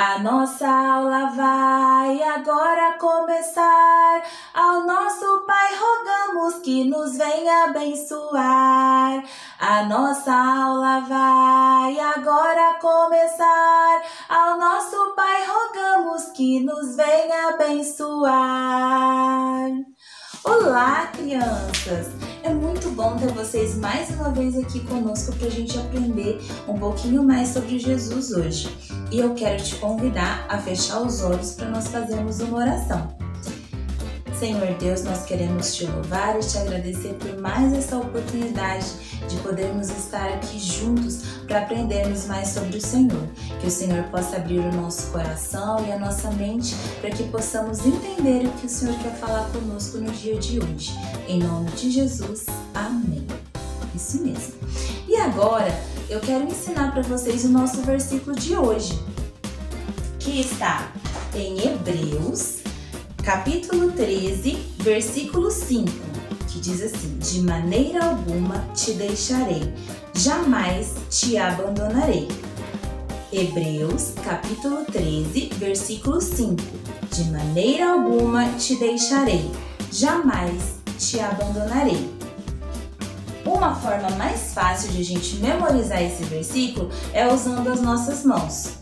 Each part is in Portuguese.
A nossa aula vai agora começar. Ao nosso Pai rogamos que nos venha abençoar. A nossa aula vai agora começar. Ao nosso Pai rogamos que nos venha abençoar. Olá, crianças! É muito bom ter vocês mais uma vez aqui conosco para a gente aprender um pouquinho mais sobre Jesus hoje. E eu quero te convidar a fechar os olhos para nós fazermos uma oração. Senhor Deus, nós queremos te louvar e te agradecer por mais essa oportunidade de podermos estar aqui juntos para aprendermos mais sobre o Senhor. Que o Senhor possa abrir o nosso coração e a nossa mente para que possamos entender o que o Senhor quer falar conosco no dia de hoje. Em nome de Jesus, amém. Isso mesmo. E agora eu quero ensinar para vocês o nosso versículo de hoje, que está em Hebreus, capítulo 13, versículo 5, que diz assim: de maneira alguma te deixarei, jamais te abandonarei. Hebreus, capítulo 13, versículo 5, de maneira alguma te deixarei, jamais te abandonarei. Uma forma mais fácil de a gente memorizar esse versículo é usando as nossas mãos.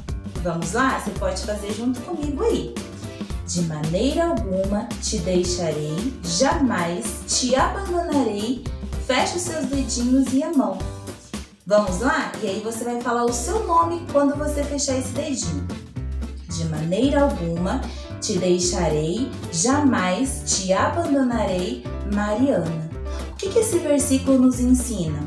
Vamos lá? Você pode fazer junto comigo aí. De maneira alguma te deixarei, jamais te abandonarei. Feche os seus dedinhos e a mão. Vamos lá? E aí você vai falar o seu nome quando você fechar esse dedinho. De maneira alguma te deixarei, jamais te abandonarei, Mariana. O que esse versículo nos ensina?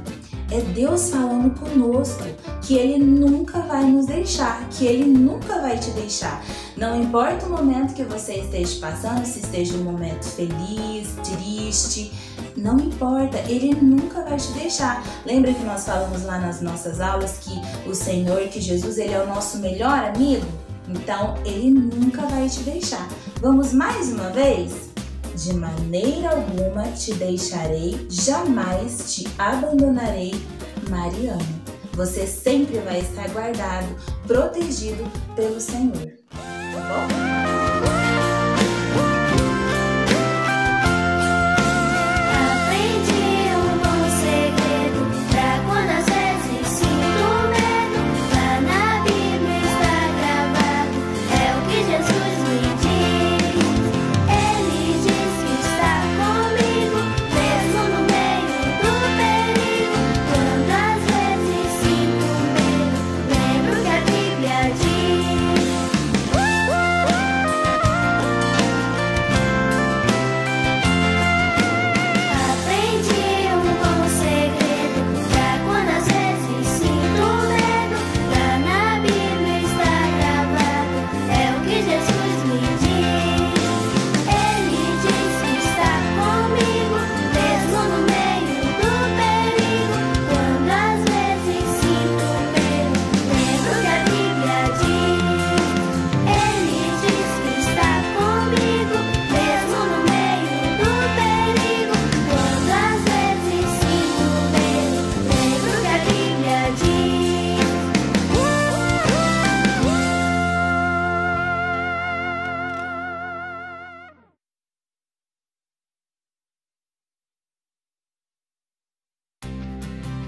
É Deus falando conosco que Ele nunca vai nos deixar, que Ele nunca vai te deixar. Não importa o momento que você esteja passando, se esteja um momento feliz, triste, não importa, Ele nunca vai te deixar. Lembra que nós falamos lá nas nossas aulas que o Senhor, que Jesus, Ele é o nosso melhor amigo? Então, Ele nunca vai te deixar. Vamos mais uma vez? De maneira alguma te deixarei, jamais te abandonarei, Mariana. Você sempre vai estar guardado, protegido pelo Senhor. Tá bom?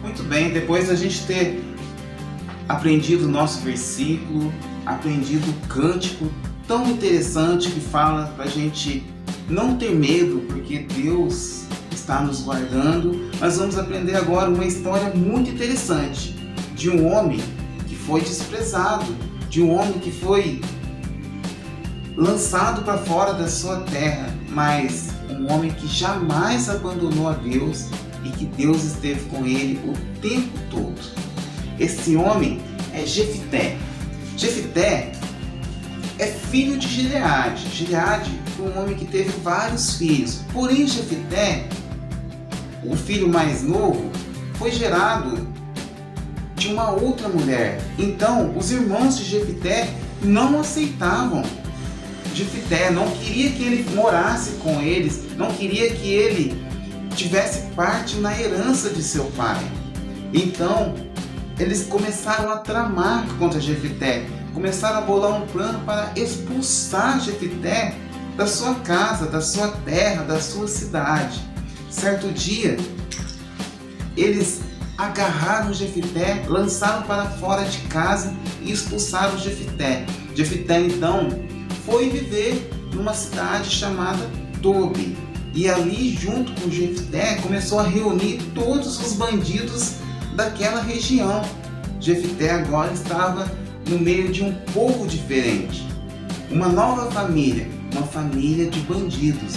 Muito bem, depois da gente ter aprendido o nosso versículo, aprendido o cântico tão interessante que fala para a gente não ter medo, porque Deus está nos guardando, nós vamos aprender agora uma história muito interessante de um homem que foi desprezado, de um homem que foi lançado para fora da sua terra, mas um homem que jamais abandonou a Deus, e que Deus esteve com ele o tempo todo. Esse homem é Jefté. Jefté é filho de Gileade. Gileade foi um homem que teve vários filhos. Porém, Jefté, o filho mais novo, foi gerado de uma outra mulher. Então, os irmãos de Jefté não aceitavam Jefté, não queria que ele morasse com eles, não queria que ele tivesse parte na herança de seu pai. Então, eles começaram a tramar contra Jefté, começaram a bolar um plano para expulsar Jefté da sua casa, da sua terra, da sua cidade. Certo dia, eles agarraram Jefté, lançaram para fora de casa e expulsaram Jefté. Jefté então foi viver numa cidade chamada Tobi. E ali, junto com Jefté, começou a reunir todos os bandidos daquela região. Jefté agora estava no meio de um povo diferente, uma nova família, uma família de bandidos,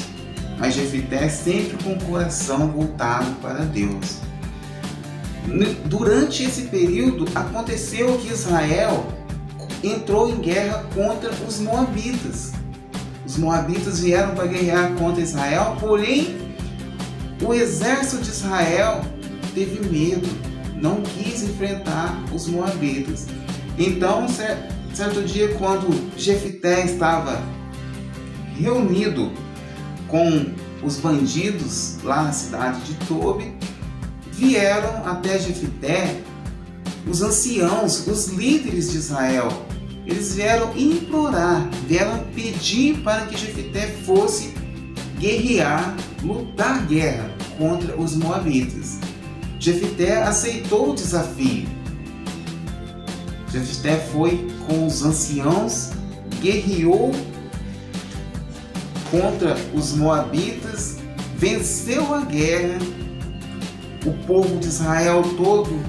mas Jefté sempre com o coração voltado para Deus. Durante esse período aconteceu que Israel entrou em guerra contra os moabitas. Os moabitas vieram para guerrear contra Israel, porém o exército de Israel teve medo, não quis enfrentar os moabitas. Então, certo dia, quando Jefté estava reunido com os bandidos lá na cidade de Tobi, vieram até Jefté os anciãos, os líderes de Israel. Eles vieram implorar, vieram pedir para que Jefté fosse guerrear, lutar guerra contra os moabitas. Jefté aceitou o desafio. Jefté foi com os anciãos, guerreou contra os moabitas, venceu a guerra. O povo de Israel todo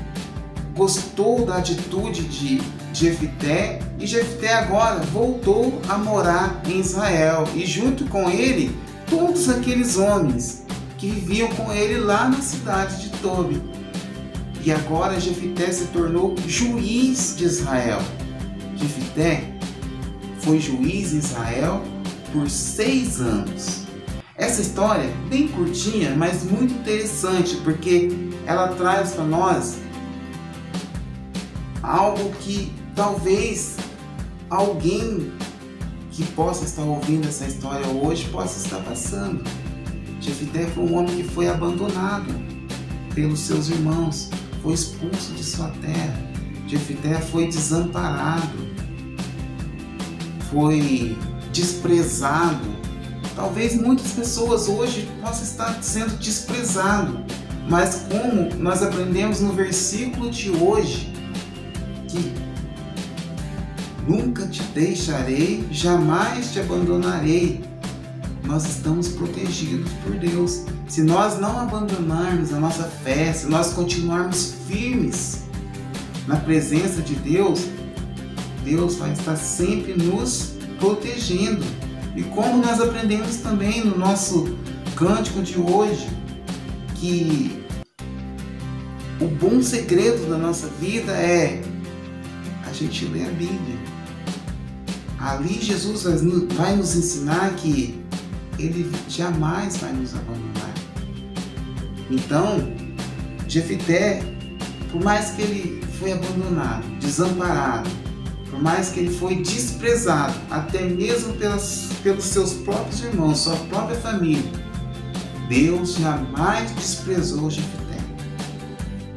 gostou da atitude de Jefté, e Jefté agora voltou a morar em Israel, e junto com ele todos aqueles homens que viviam com ele lá na cidade de Tobi. E agora Jefté se tornou juiz de Israel. Jefté foi juiz em Israel por 6 anos. Essa história é bem curtinha, mas muito interessante, porque ela traz para nós algo que talvez alguém que possa estar ouvindo essa história hoje possa estar passando. Jefté foi um homem que foi abandonado pelos seus irmãos, foi expulso de sua terra. Jefté foi desamparado, foi desprezado. Talvez muitas pessoas hoje possam estar sendo desprezado, mas como nós aprendemos no versículo de hoje, que nunca te deixarei, jamais te abandonarei. Nós estamos protegidos por Deus. Se nós não abandonarmos a nossa fé, se nós continuarmos firmes na presença de Deus, Deus vai estar sempre nos protegendo. E como nós aprendemos também no nosso cântico de hoje, que o bom segredo da nossa vida é a gente ler a Bíblia. Ali Jesus vai nos ensinar que Ele jamais vai nos abandonar. Então, Jefté, por mais que ele foi abandonado, desamparado, por mais que ele foi desprezado, até mesmo pelos seus próprios irmãos, sua própria família, Deus jamais desprezou Jefté.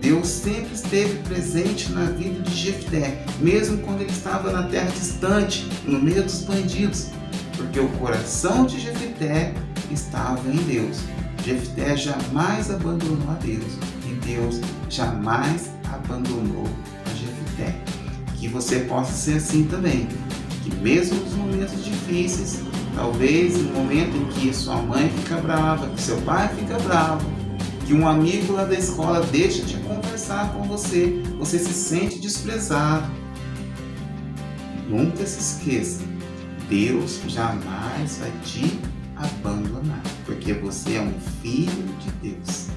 Deus sempre esteve presente na vida de Jefté, mesmo quando ele estava na terra distante, no meio dos bandidos, porque o coração de Jefté estava em Deus. Jefté jamais abandonou a Deus, e Deus jamais abandonou a Jefté. Que você possa ser assim também, que mesmo nos momentos difíceis, talvez no momento em que sua mãe fica brava, que seu pai fica bravo, que um amigo lá da escola deixa de conversar com você, você se sente desprezado, nunca se esqueça, Deus jamais vai te abandonar, porque você é um filho de Deus,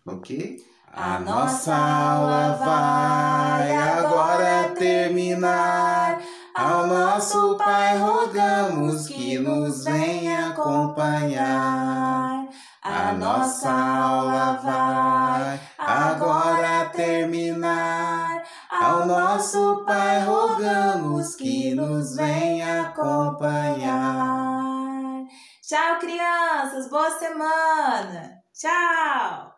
ok? quê? A nossa aula vai agora terminar. Ao nosso Pai rogamos que nos venha acompanhar. A nossa aula vai agora terminar. Ao nosso Pai rogamos que nos venha acompanhar. Tchau, crianças! Boa semana! Tchau!